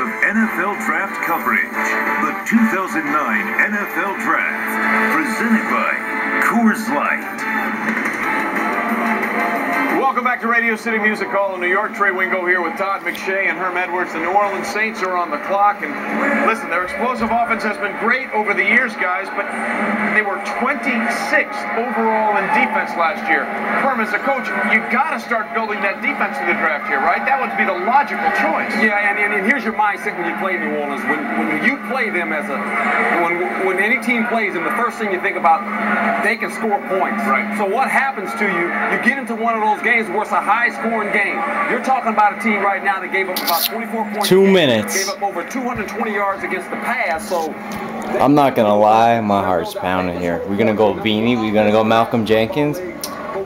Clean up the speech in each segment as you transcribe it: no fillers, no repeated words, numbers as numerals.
of NFL Draft coverage. The 2009 NFL Draft, presented by Coors Light. Welcome back to Radio City Music Hall in New York. Trey Wingo here with Todd McShay and Herm Edwards. The New Orleans Saints are on the clock. And listen, their explosive offense has been great over the years, guys, but they were 26th overall in defense last year. Herm, as a coach, you got to start building that defense in the draft here, right? That would be the logical choice. Yeah, and here's your mindset when you play New Orleans. When you play them as when any team plays them, the first thing you think about, they can score points. Right. So what happens to you? You get into one of those games where it's a high-scoring game. You're talking about a team right now that gave up about 24 points. 2 minutes. Gave up over 220 yards against the pass. So I'm not gonna lie, my heart's pounding here. We're gonna go Beanie. We're gonna go Malcolm Jenkins.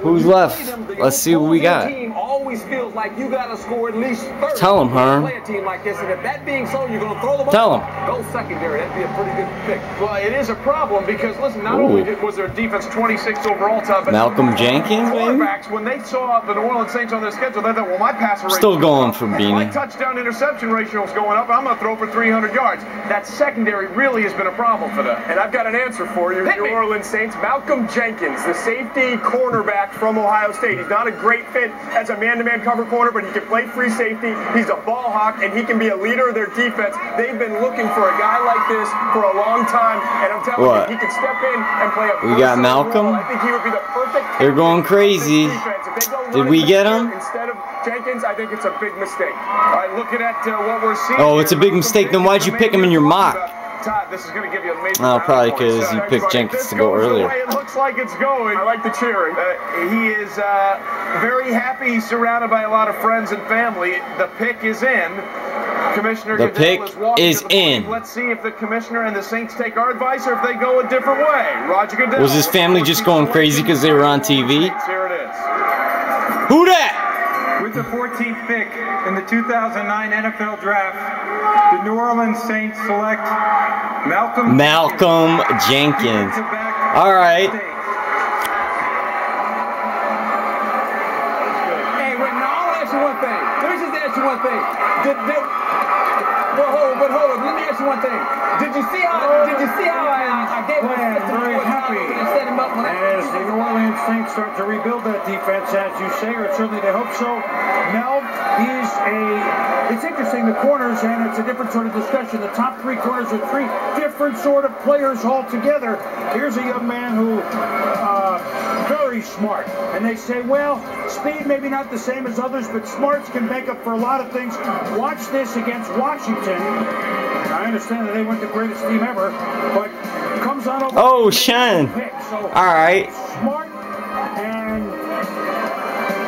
Who's left? Let's see what we got. Always feels like you got to score at least 30. Tell him, Herm. Play a team like this, and if that being so, you're going to throw the ball. Tell him. Go secondary. That'd be a pretty good pick. Well, it is a problem because, listen, not only was their defense 26th overall, Todd, but Malcolm Jenkins, maybe? quarterbacks, when they saw the New Orleans Saints on their schedule, they thought, well, my passer rate Still going for my Beanie. touchdown-interception ratio is going up. I'm going to throw for 300 yards. That secondary really has been a problem for them. And I've got an answer for you, New Orleans Saints. Malcolm Jenkins, the safety cornerback from Ohio State. He's not a great fit as a man-to-man cover corner, but he can play free safety. He's a ball hawk, and he can be a leader of their defense. They've been looking for a guy like this for a long time, and I'm telling you, he can step in and play a We got Malcolm. role. I think he would be the perfect. They're going crazy. Did we get him? Instead of Jenkins, I think it's a big mistake. All right, looking at what we're seeing. Oh, it's a big mistake. Then why'd you pick him in your mock? Todd, this is going to give you a major. Oh, probably because you picked Jenkins to go earlier. It looks like it's going. I like the cheering. He is very happy. He's surrounded by a lot of friends and family. The pick is in. Commissioner The Goodell pick walking is to the podium. in. Let's see if the commissioner and the Saints take our advice or if they go a different way. Roger Goodell. Was his family just going crazy because they were on TV? Here it is. Who that? With the 14th pick in the 2009 NFL Draft, the New Orleans Saints select Malcolm Jenkins. All right. Hey, wait, no, I'll ask you one thing. Let me just ask you one thing. But hold on. Let me ask you one thing. Did you see how I gave him very happy as the New Orleans Saints start to rebuild that defense, as you say, or certainly they hope so. Mel, it's interesting, the corners, and it's a different sort of discussion. The top three corners are three different sort of players altogether. Here's a young man who, very smart. And they say, well, speed maybe not the same as others, but smarts can make up for a lot of things. Watch this against Washington. I understand that they weren't the greatest team ever, but comes on over. Oh, Shen. So, all right. Smart and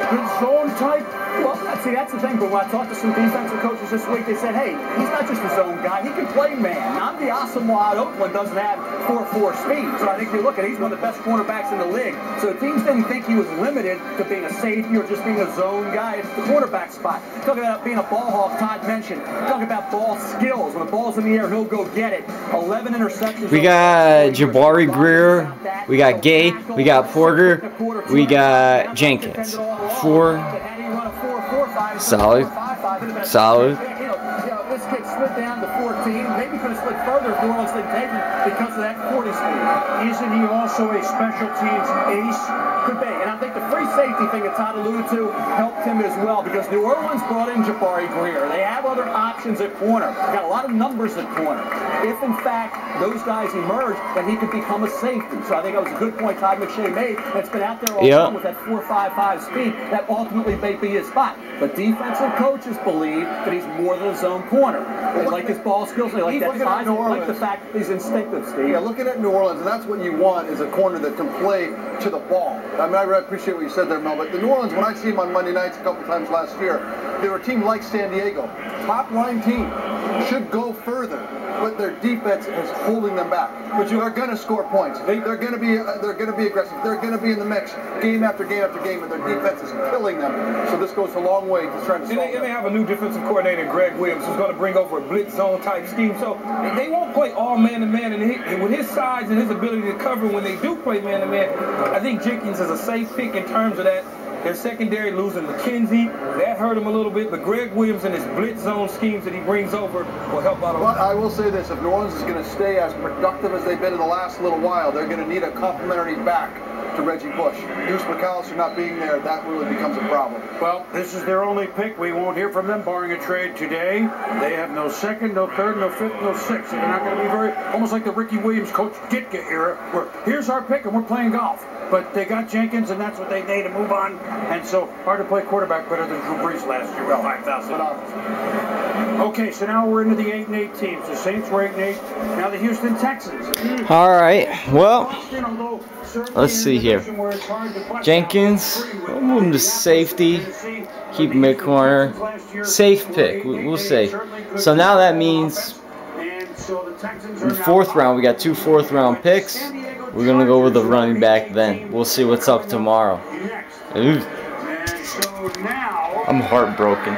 good zone type. Well, see, that's the thing. But when I talked to some defensive coaches this week, they said, hey, he's not just a zone guy. He can play man. Now, the Asamoah Oakland doesn't have 4.4 speed. So I think you look at it, he's one of the best cornerbacks in the league. So the teams didn't think he was limited to being a safety or just being a zone guy. It's the quarterback spot. Talking about being a ball hawk, Todd mentioned. Talking about ball skills. When the ball's in the air, he'll go get it. 11 interceptions. We got Jabari Greer. We got Gay. We got Porter. We got Jenkins. 4. Solid. This kid slid down to 14. Maybe could have slid further if New Orleans didn't take him because of that 40 speed. Isn't he also a special teams ace? Could be. And I think the free safety thing that Todd alluded to helped him as well because New Orleans brought in Jabari Greer. They have other options at corner. They got a lot of numbers at corner. If, in fact, those guys emerge, then he could become a safety. So I think that was a good point Todd McShay made. That's been out there all along with that 4.55 speed. That ultimately may be his spot. But defensive coaches believe that he's more than a zone corner. They like his ball skills. They like that size. They like the fact that he's instinctive, Steve. Yeah, looking at New Orleans, and that's what you want is a corner that can play to the ball. I mean, I appreciate what you said there, Mel, but the New Orleans, when I see them on Monday nights a couple times last year, they were a team like San Diego. Top-line team. Should go further, but their defense is holding them back. But you are going to score points. They're going to be aggressive. They're going to be in the mix game after game after game, and their defense is killing them. So this goes a long way to trying to solve and they have a new defensive coordinator, Greg Williams, who's going to bring over a blitz zone type scheme. So they won't play all man-to-man, and with his size and his ability to cover when they do play man-to-man, I think Jenkins is a safe pick in terms of that. Their secondary losing McKenzie, that hurt him a little bit, but Greg Williams and his blitz zone schemes that he brings over will help out a lot. But I will say this, if New Orleans is going to stay as productive as they've been in the last little while, they're going to need a complementary back to Reggie Bush. Deuce McAllister not being there, that really becomes a problem. Well, this is their only pick. We won't hear from them, barring a trade today. They have no second, no third, no fifth, no sixth. So they're not going to be very, almost like the Ricky Williams, Coach Ditka era, where here's our pick and we're playing golf. But they got Jenkins, and that's what they need to move on. And so, hard to play quarterback better than Drew Brees last year with 5,000. Okay, so now we're into the 8-8 teams. The Saints were 8-8. Now the Houston Texans. All right. Well, let's see here. Jenkins, we'll move him to safety. Keep him mid corner. Safe pick. We'll say. So now that means in the 4th round, we got 2 4th-round picks. We're going to go with the running back then. We'll see what's up tomorrow. I'm heartbroken.